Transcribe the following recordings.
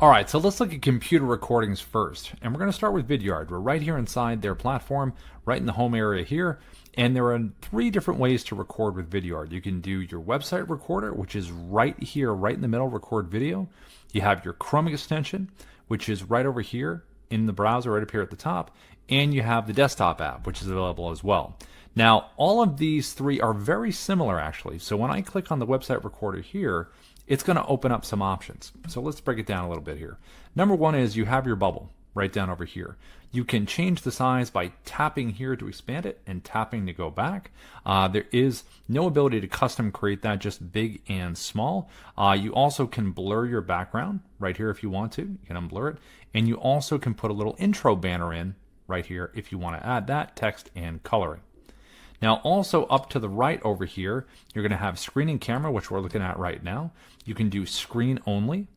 All right, so let's look at computer recordings first. And we're going to start with Vidyard. We're right here inside their platform, right in the home area here. And there are three different ways to record with Vidyard. You can do your website recorder, which is right here, right in the middle, record video. You have your Chrome extension, which is right over here in the browser, right up here at the top. And you have the desktop app, which is available as well. Now, all of these three are very similar, actually. So when I click on the website recorder here, it's going to open up some options. So let's break it down a little bit here. Number one is you have your bubble right down over here. You can change the size by tapping here to expand it and tapping to go back. There is no ability to custom create that, just big and small. You also can blur your background right here if you want to. You can unblur it. And you also can put a little intro banner in right here if you want to add that, text and coloring. Now also up to the right over here, you're going to have screen and camera, which we're looking at right now. You can do screen only.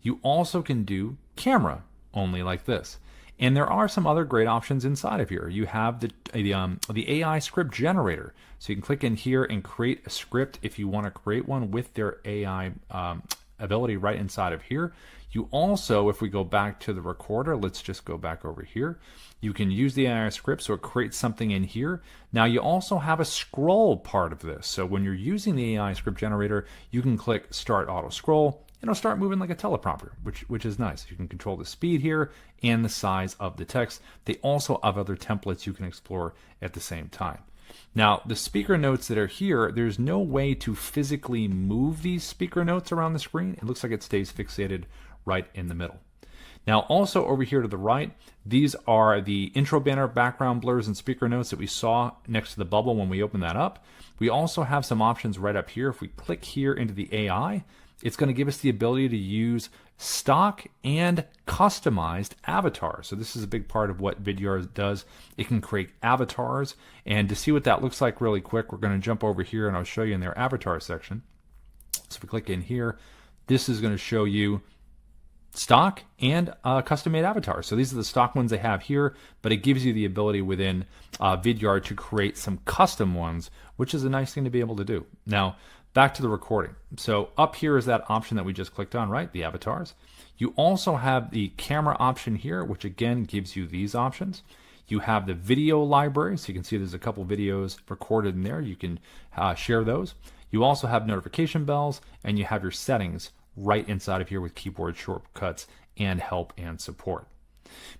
You also can do camera only like this. And there are some other great options inside of here. You have the AI script generator. So you can click in here and create a script if you want to create one with their AI ability right inside of here. You also, if we go back to the recorder, let's just go back over here. You can use the AI script so it creates something in here. Now you also have a scroll part of this. So when you're using the AI script generator, you can click start auto scroll. It'll start moving like a teleprompter, which is nice. You can control the speed here and the size of the text. They also have other templates you can explore at the same time. Now, the speaker notes that are here, there's no way to physically move these speaker notes around the screen. It looks like it stays fixated right in the middle. Now, also over here to the right, these are the intro banner, background blurs, and speaker notes that we saw next to the bubble when we opened that up. We also have some options right up here. If we click here into the AI, it's going to give us the ability to use stock and customized avatars. So this is a big part of what Vidyard does. It can create avatars. And to see what that looks like really quick, we're going to jump over here and I'll show you in their avatar section. So if we click in here, this is going to show you stock and custom-made avatars. So these are the stock ones they have here, but it gives you the ability within Vidyard to create some custom ones, which is a nice thing to be able to do. Now, back to the recording. So up here is that option that we just clicked on, right? The avatars. You also have the camera option here, which again gives you these options. You have the video library, so you can see there's a couple videos recorded in there. You can share those. You also have notification bells, and you have your settings right inside of here with keyboard shortcuts and help and support.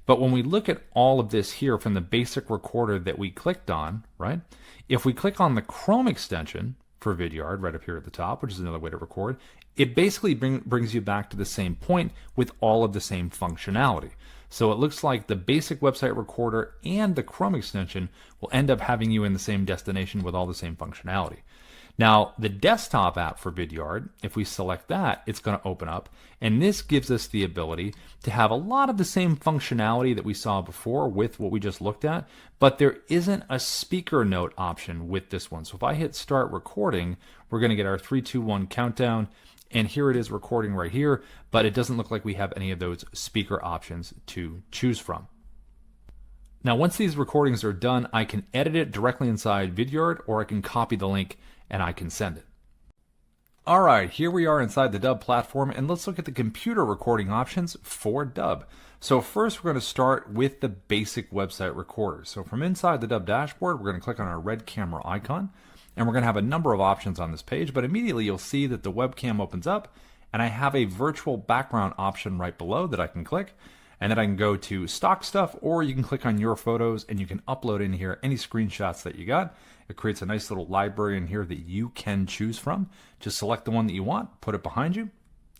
But when we look at all of this here from the basic recorder that we clicked on, right? If we click on the Chrome extension for Vidyard right up here at the top, which is another way to record, it basically brings you back to the same point with all of the same functionality. So it looks like the basic website recorder and the Chrome extension will end up having you in the same destination with all the same functionality. Now, the desktop app for Vidyard, if we select that, it's going to open up, and this gives us the ability to have a lot of the same functionality that we saw before with what we just looked at, but there isn't a speaker note option with this one. So if I hit start recording, we're going to get our 3, 2, 1 countdown, and here it is recording right here, but it doesn't look like we have any of those speaker options to choose from. Now, once these recordings are done, I can edit it directly inside Vidyard, or I can copy the link and I can send it. All right, here we are inside the Dubb platform, and let's look at the computer recording options for Dubb. So first, we're going to start with the basic website recorder. So from inside the Dubb dashboard, we're going to click on our red camera icon, and we're going to have a number of options on this page, but immediately you'll see that the webcam opens up, and I have a virtual background option right below that I can click. And then I can go to stock stuff, or you can click on your photos and you can upload in here any screenshots that you got. It creates a nice little library in here that you can choose from. Just select the one that you want, put it behind you,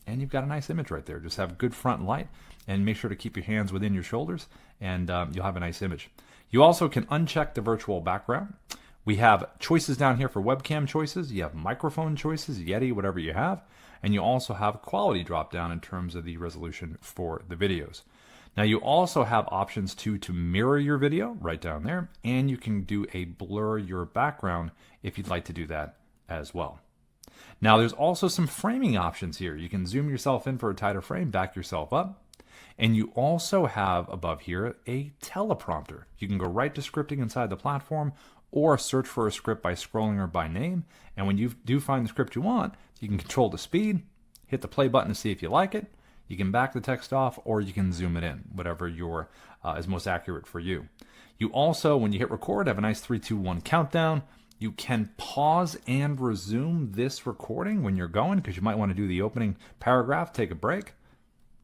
and you've got a nice image right there. Just have good front light and make sure to keep your hands within your shoulders, and you'll have a nice image. You also can uncheck the virtual background. We have choices down here for webcam choices. You have microphone choices, Yeti, whatever you have. And you also have quality drop down in terms of the resolution for the videos. Now you also have options to mirror your video right down there, and you can do a blur your background if you'd like to do that as well. Now there's also some framing options here. You can zoom yourself in for a tighter frame, back yourself up, and you also have above here a teleprompter. You can go right to scripting inside the platform, or search for a script by scrolling or by name, and when you do find the script you want, you can control the speed, hit the play button to see if you like it. You can back the text off or you can zoom it in, whatever is most accurate for you. You also, when you hit record, have a nice 3, 2, 1 countdown. You can pause and resume this recording when you're going, because you might want to do the opening paragraph, take a break,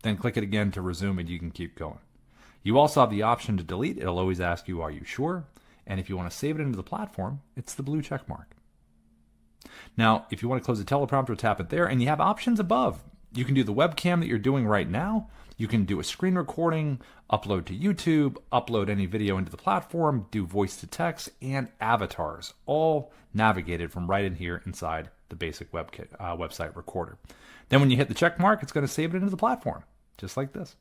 then click it again to resume and you can keep going. You also have the option to delete. It'll always ask you, are you sure? And if you want to save it into the platform, it's the blue check mark. Now, if you want to close the teleprompter, tap it there, and you have options above. You can do the webcam that you're doing right now. You can do a screen recording, upload to YouTube, upload any video into the platform, do voice to text, and avatars, all navigated from right in here inside the basic website recorder. Then when you hit the check mark, it's going to save it into the platform, just like this.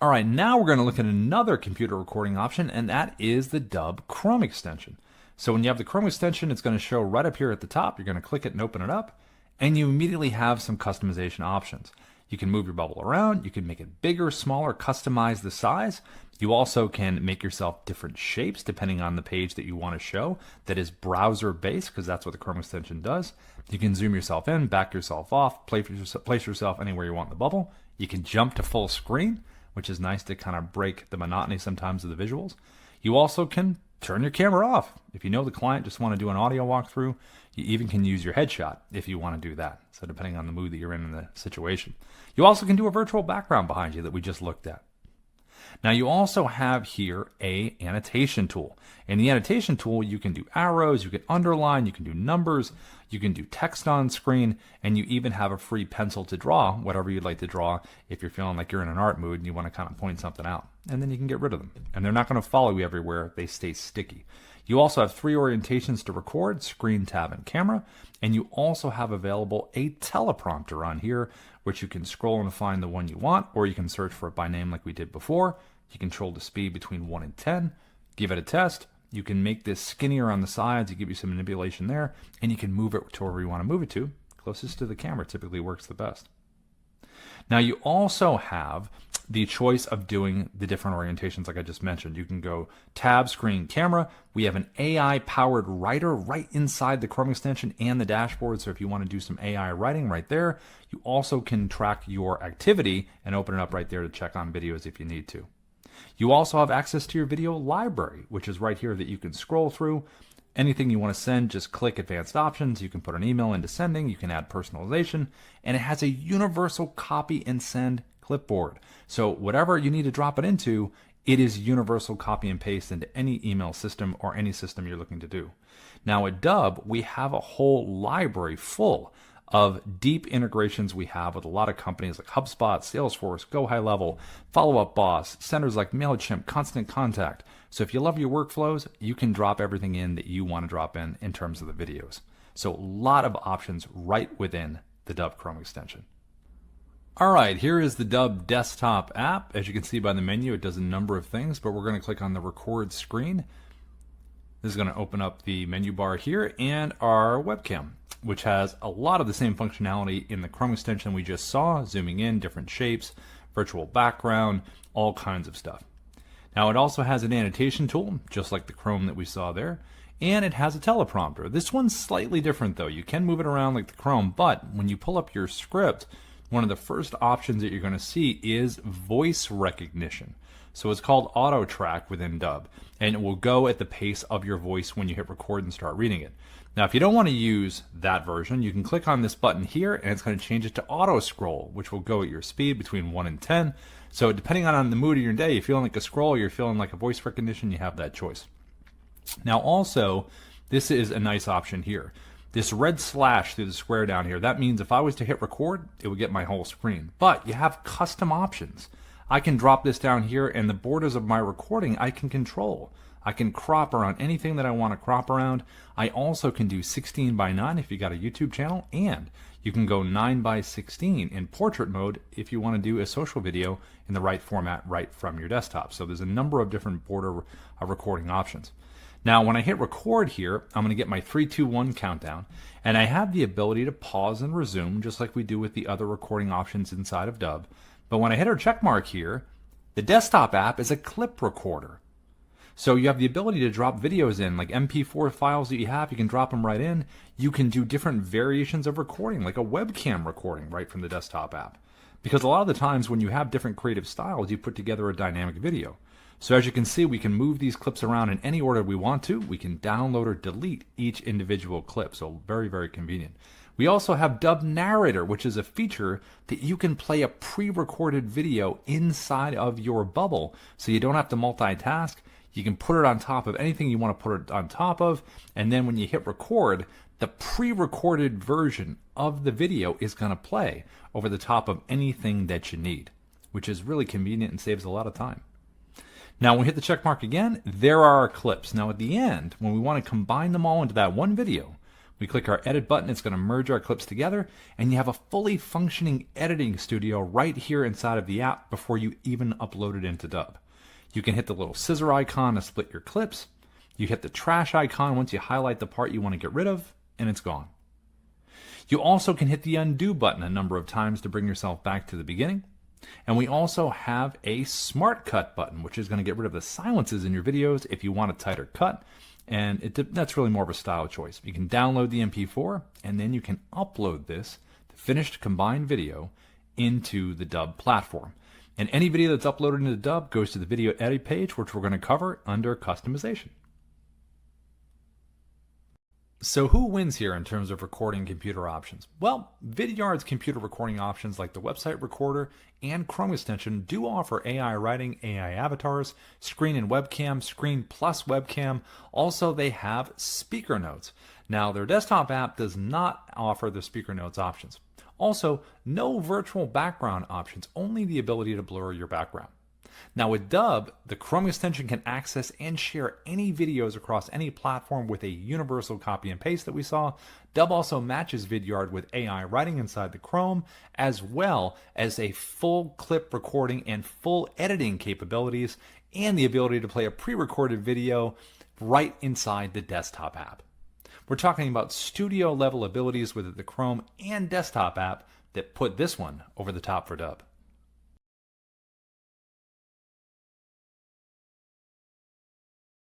All right, now we're going to look at another computer recording option, and that is the Dubb Chrome extension. So when you have the Chrome extension, it's going to show right up here at the top. You're going to click it and open it up, and you immediately have some customization options. You can move your bubble around, you can make it bigger, smaller, customize the size. You also can make yourself different shapes depending on the page that you want to show that is browser based, because that's what the Chrome extension does. You can zoom yourself in, back yourself off, place yourself anywhere you want in the bubble. You can jump to full screen, which is nice to kind of break the monotony sometimes of the visuals. You also can turn your camera off. If you know the client just want to do an audio walkthrough, you even can use your headshot if you want to do that. So depending on the mood that you're in the situation. You also can do a virtual background behind you that we just looked at. Now you also have here a annotation tool. In the annotation tool, you can do arrows, you can underline, you can do numbers, you can do text on screen, and you even have a free pencil to draw whatever you'd like to draw if you're feeling like you're in an art mood and you want to kind of point something out. And then you can get rid of them. And they're not going to follow you everywhere. They stay sticky. You also have 3 orientations to record: screen, tab, and camera. And you also have available a teleprompter on here, which you can scroll and find the one you want, or you can search for it by name like we did before. You control the speed between 1 and 10. Give it a test. You can make this skinnier on the sides. You give you some manipulation there, and you can move it to wherever you want to move it to. Closest to the camera typically works the best. Now you also have the choice of doing the different orientations like I just mentioned. You can go tab, screen, camera. We have an AI-powered writer right inside the Chrome extension and the dashboard, so if you want to do some AI writing right there, you also can track your activity and open it up right there to check on videos if you need to. You also have access to your video library, which is right here that you can scroll through. Anything you want to send, just click advanced options. You can put an email into sending, you can add personalization, and it has a universal copy and send clipboard. So whatever you need to drop it into, it is universal copy and paste into any email system or any system you're looking to do. Now at Dubb, we have a whole library full of deep integrations we have with a lot of companies like HubSpot, Salesforce, Go High Level, Follow Up Boss, centers like MailChimp, Constant Contact. So if you love your workflows, you can drop everything in that you want to drop in terms of the videos. So a lot of options right within the Dubb Chrome extension. All right, here is the Dubb desktop app. As you can see by the menu, it does a number of things, but we're going to click on the record screen. This is going to open up the menu bar here and our webcam, which has a lot of the same functionality in the Chrome extension we just saw, zooming in, different shapes, virtual background, all kinds of stuff. Now it also has an annotation tool, just like the Chrome that we saw there, and it has a teleprompter. This one's slightly different though. You can move it around like the Chrome, but when you pull up your script, one of the first options that you're going to see is voice recognition. So it's called auto track within Dubb, and it will go at the pace of your voice when you hit record and start reading it. Now, if you don't want to use that version, you can click on this button here, and it's going to change it to auto scroll, which will go at your speed between 1 and 10. So depending on the mood of your day, you're feeling like a scroll, you're feeling like a voice recognition, you have that choice. Now also, this is a nice option here. This red slash through the square down here, that means if I was to hit record, it would get my whole screen. But you have custom options. I can drop this down here, and the borders of my recording I can control. I can crop around anything that I want to crop around. I also can do 16:9 if you got a YouTube channel, and you can go 9:16 in portrait mode if you want to do a social video in the right format right from your desktop. So there's a number of different border recording options. Now when I hit record here, I'm going to get my 3, 2, 1 countdown, and I have the ability to pause and resume just like we do with the other recording options inside of Dubb. But when I hit our check mark here, the desktop app is a clip recorder. So you have the ability to drop videos in, like MP4 files that you have, you can drop them right in. You can do different variations of recording, like a webcam recording right from the desktop app. Because a lot of the times when you have different creative styles, you put together a dynamic video. So as you can see, we can move these clips around in any order we want to. We can download or delete each individual clip, so very, very convenient. We also have Dubb Narrator, which is a feature that you can play a pre-recorded video inside of your bubble, so you don't have to multitask. You can put it on top of anything you want to put it on top of, and then when you hit record, the pre-recorded version of the video is going to play over the top of anything that you need, which is really convenient and saves a lot of time. Now, when we hit the check mark again, there are our clips. Now, at the end, when we want to combine them all into that one video, we click our edit button. It's going to merge our clips together, and you have a fully functioning editing studio right here inside of the app before you even upload it into Dubb. You can hit the little scissor icon to split your clips. You hit the trash icon once you highlight the part you want to get rid of, and it's gone. You also can hit the undo button a number of times to bring yourself back to the beginning. And we also have a smart cut button, which is going to get rid of the silences in your videos if you want a tighter cut. And that's really more of a style choice. You can download the MP4, and then you can upload this, the finished combined video, into the Dubb platform. And any video that's uploaded into Dubb goes to the video edit page, which we're going to cover under customization. So who wins here in terms of recording computer options? Well, Vidyard's computer recording options like the website recorder and Chrome extension do offer AI writing, AI avatars, screen and webcam, screen plus webcam. Also, they have speaker notes. Now, their desktop app does not offer the speaker notes options. Also, no virtual background options, only the ability to blur your background. Now with Dubb, the Chrome extension can access and share any videos across any platform with a universal copy and paste that we saw. Dubb also matches Vidyard with AI writing inside the Chrome, as well as a full clip recording and full editing capabilities, and the ability to play a pre-recorded video right inside the desktop app. We're talking about studio level abilities with the Chrome and desktop app that put this one over the top for Dubb.